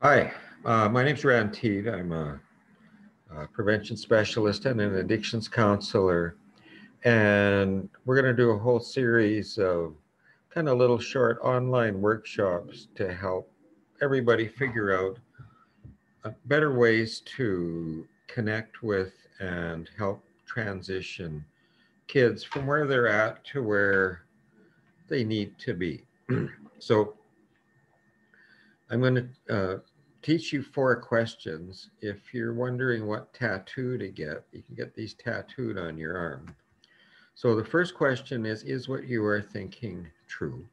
Hi, my name's Rand Teed. I'm a prevention specialist and an addictions counselor. And we're going to do a whole series of kind of little short online workshops to help everybody figure out better ways to connect with and help transition kids from where they're at to where they need to be. So I'm going to teach you 4 questions. If you're wondering what tattoo to get, you can get these tattooed on your arm. So the first question is what you are thinking true?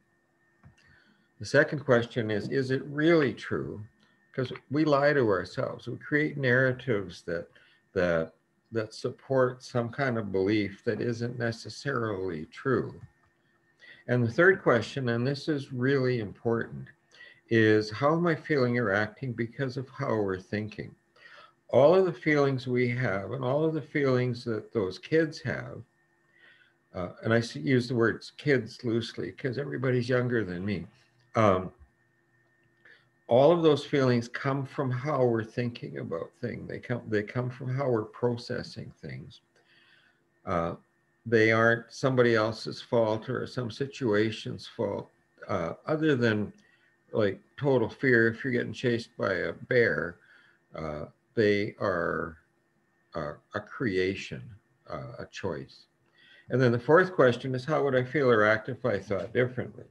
The second question is it really true? Because we lie to ourselves. We create narratives that that support some kind of belief that isn't necessarily true. And the third question, and this is really important, is how am I feeling or acting because of how we're thinking? All of the feelings we have and all of the feelings that those kids have, and I use the words kids loosely because everybody's younger than me. Um, all of those feelings come from how we're thinking about things. They come from how we're processing things. Uh, they aren't somebody else's fault or some situation's fault, other than like total fear. If you're getting chased by a bear, uh, they are a creation, a choice. And then the fourth question is, how would I feel or act if I thought differently?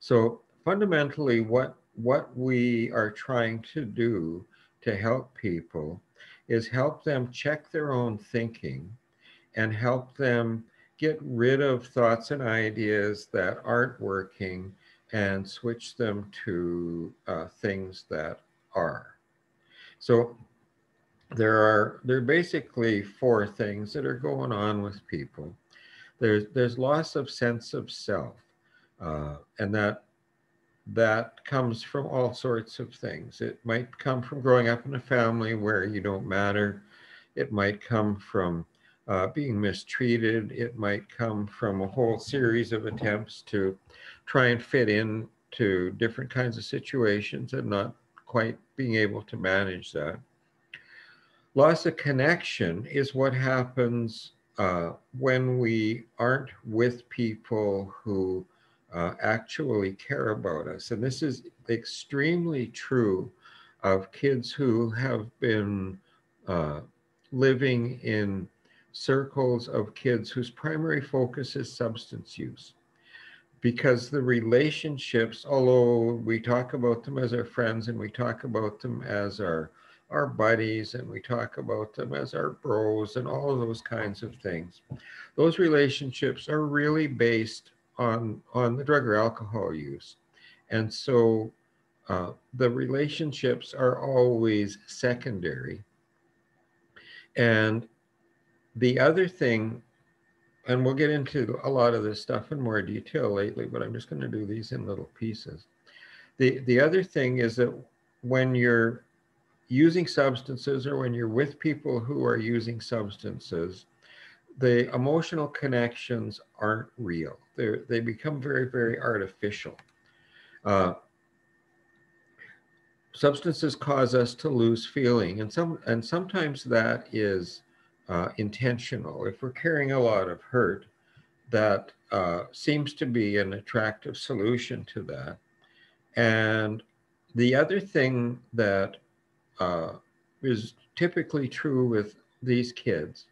So fundamentally, what we are trying to do to help people is help them check their own thinking and help them get rid of thoughts and ideas that aren't working and switch them to things that are. So there are basically 4 things that are going on with people. There's loss of sense of self, and that comes from all sorts of things. It might come from growing up in a family where you don't matter. It might come from being mistreated. It might come from a whole series of attempts to try and fit in to different kinds of situations and not quite being able to manage that. Loss of connection is what happens when we aren't with people who actually care about us. And this is extremely true of kids who have been uh, living in circles of kids whose primary focus is substance use. Because the relationships, although we talk about them as our friends and we talk about them as our buddies and we talk about them as our bros and all of those kinds of things, those relationships are really based on the drug or alcohol use. And so the relationships are always secondary. And the other thing, and we'll get into a lot of this stuff in more detail lately, but I'm just going to do these in little pieces. The other thing is that when you're using substances or when you're with people who are using substances, the emotional connections aren't real. They become very, very artificial. Uh, Substances cause us to lose feeling, and sometimes that is intentional. If we're carrying a lot of hurt, that seems to be an attractive solution to that. And the other thing that uh, is typically true with these kids,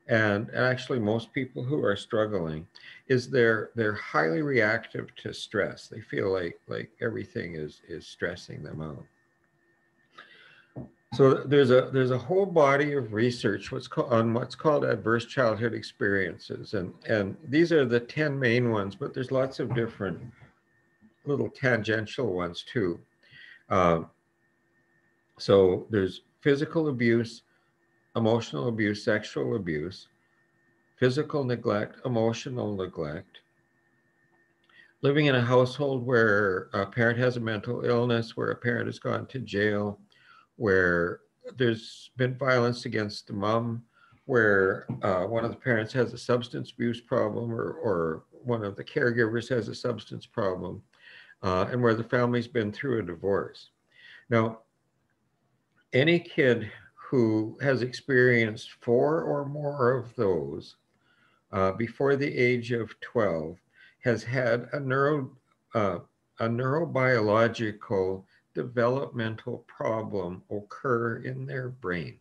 and actually most people who are struggling, is they're highly reactive to stress. They feel like everything is stressing them out. So there's a whole body of research on what's called adverse childhood experiences, and these are the 10 main ones, but there's lots of different little tangential ones too. Um, so there's physical abuse, emotional abuse, sexual abuse, physical neglect, emotional neglect, living in a household where a parent has a mental illness, where a parent has gone to jail, where there's been violence against the mom, where one of the parents has a substance abuse problem, or one of the caregivers has a substance problem, and where the family's been through a divorce. Now, Any kid who has experienced 4 or more of those before the age of 12 has had uh, a neurobiological developmental problem occur in their brain.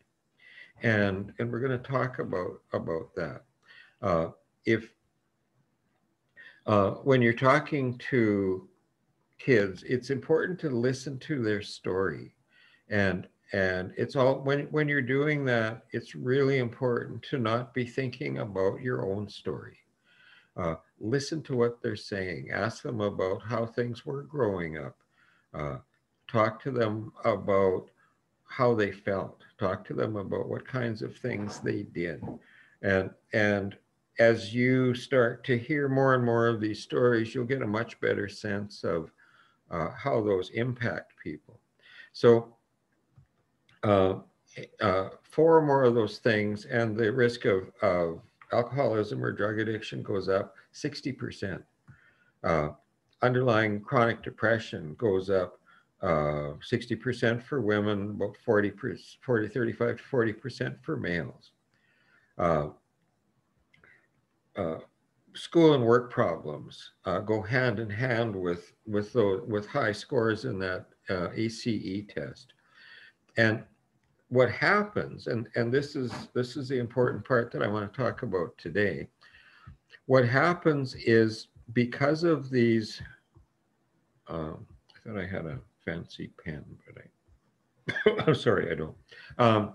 And we're going to talk about that. Uh, if When you're talking to kids, it's important to listen to their story, and it's all when you're doing that, it's really important to not be thinking about your own story. Listen to what they're saying. Ask them about how things were growing up. Uh, Talk to them about how they felt. Talk to them about what kinds of things they did. And as you start to hear more and more of these stories, you'll get a much better sense of how those impact people. So, uh, 4 or more of those things, and the risk of alcoholism or drug addiction goes up 60%. Uh, Underlying chronic depression goes up 60% for women, about 35 to 40% for males. Uh, uh, School and work problems go hand in hand with high scores in that ACE test. And what happens, and this is the important part that I want to talk about today. What happens is because of these, I thought I had a fancy pen, but I'm sorry, I don't. Um,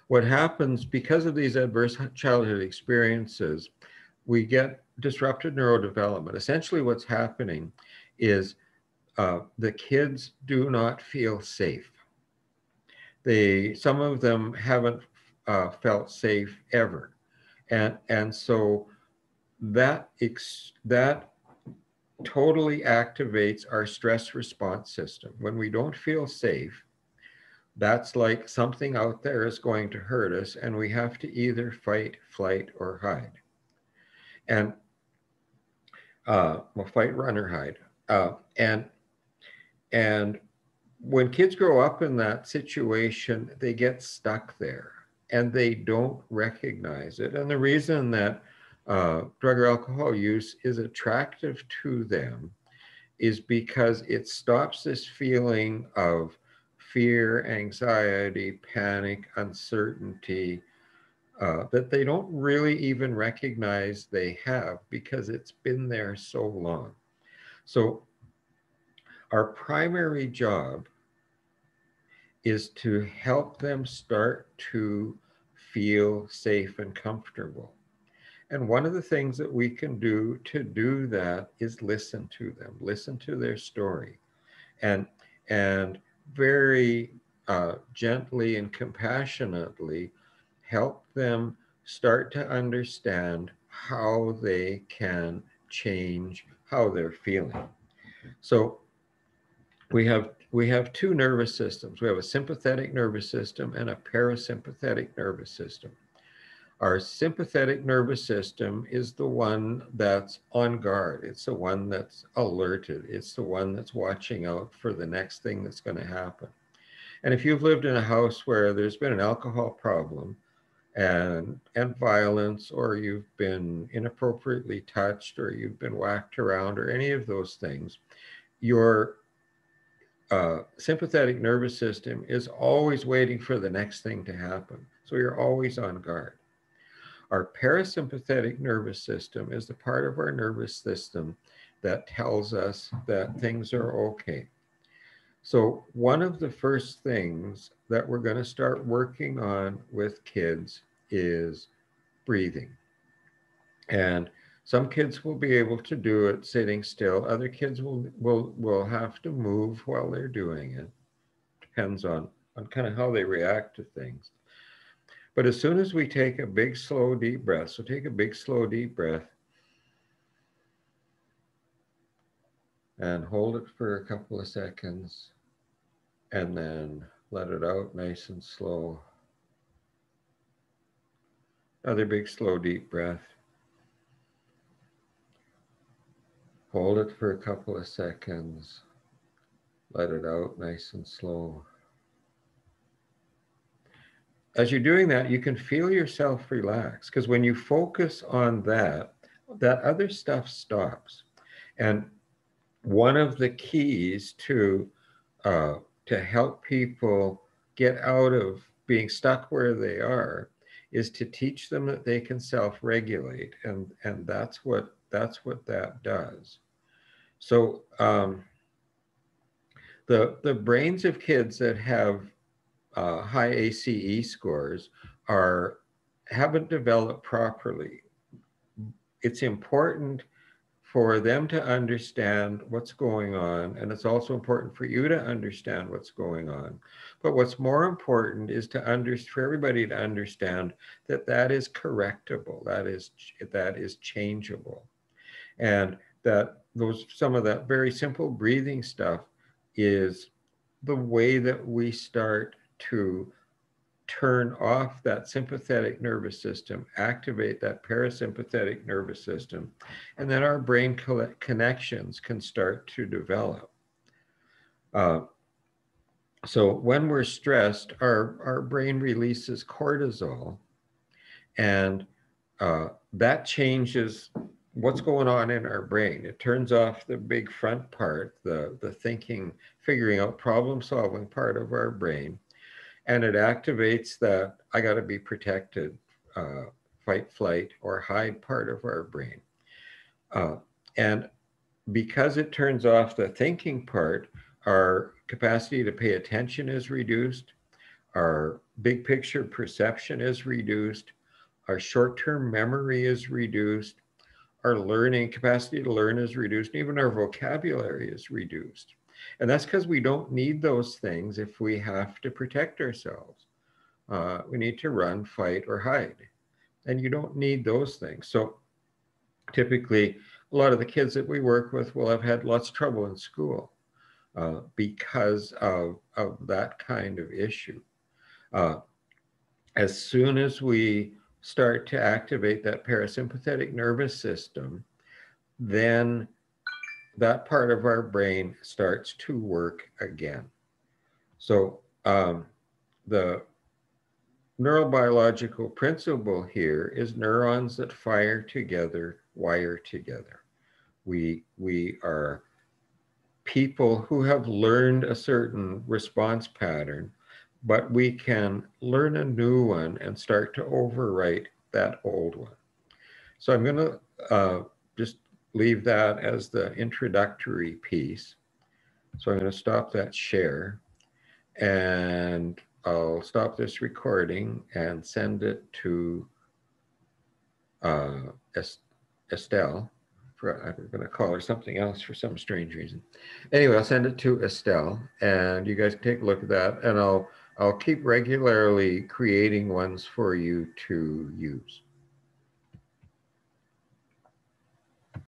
what happens because of these adverse childhood experiences, we get disrupted neurodevelopment. Essentially, what's happening is the kids do not feel safe. Some of them haven't felt safe ever, and so that totally activates our stress response system. When we don't feel safe, that's like something out there is going to hurt us, and we have to either fight, flight, or hide. And well, fight, run, or hide. And when kids grow up in that situation, they get stuck there and they don't recognize it. And the reason that drug or alcohol use is attractive to them is because it stops this feeling of fear, anxiety, panic, uncertainty that they don't really even recognize they have because it's been there so long. So, our primary job is to help them start to feel safe and comfortable. And one of the things that we can do to do that is listen to them, listen to their story, and and very gently and compassionately help them start to understand how they can change how they're feeling. So we have 2 nervous systems. We have a sympathetic nervous system and a parasympathetic nervous system. Our sympathetic nervous system is the one that's on guard. It's the one that's alerted. It's the one that's watching out for the next thing that's going to happen. And if you've lived in a house where there's been an alcohol problem and violence, or you've been inappropriately touched, or you've been whacked around, or any of those things, your sympathetic nervous system is always waiting for the next thing to happen. So you're always on guard. Our parasympathetic nervous system is the part of our nervous system that tells us that things are okay. So, one of the first things that we're going to start working on with kids is breathing. And some kids will be able to do it sitting still. Other kids will have to move while they're doing it. Depends on kind of how they react to things. But as soon as we take a big, slow, deep breath, so take a big, slow, deep breath and hold it for a couple of seconds and then let it out nice and slow. Another big, slow, deep breath. Hold it for a couple of seconds. Let it out nice and slow. as you're doing that, you can feel yourself relax, because when you focus on that, that other stuff stops. And one of the keys uh, to help people get out of being stuck where they are is to teach them that they can self-regulate, and that's what that does. So the brains of kids that have high ACE scores are haven't developed properly. It's important for them to understand what's going on, and it's also important for you to understand what's going on. But what's more important is for everybody to understand that that is correctable, that is changeable, and that some of that very simple breathing stuff is the way that we start to turn off that sympathetic nervous system, activate that parasympathetic nervous system, and then our brain connections can start to develop. Uh, so when we're stressed, our brain releases cortisol, and that changes what's going on in our brain. It turns off the big front part, the thinking, figuring out, problem solving part of our brain, and it activates the I got to be protected, fight, flight, or hide part of our brain. And because it turns off the thinking part, our capacity to pay attention is reduced, our big picture perception is reduced, our short-term memory is reduced, our learning capacity to learn is reduced, and even our vocabulary is reduced. And that's because we don't need those things if we have to protect ourselves. We need to run, fight, or hide. And you don't need those things. So typically, a lot of the kids that we work with will have had lots of trouble in school because of that kind of issue. As soon as we start to activate that parasympathetic nervous system, then that part of our brain starts to work again. So the neurobiological principle here is neurons that fire together, wire together. We are people who have learned a certain response pattern, but we can learn a new one and start to overwrite that old one. So I'm going to just leave that as the introductory piece. So I'm going to stop that share, and I'll stop this recording and send it to Estelle. I'm going to call her something else for some strange reason. Anyway, I'll send it to Estelle, and you guys can take a look at that, and I'll keep regularly creating ones for you to use.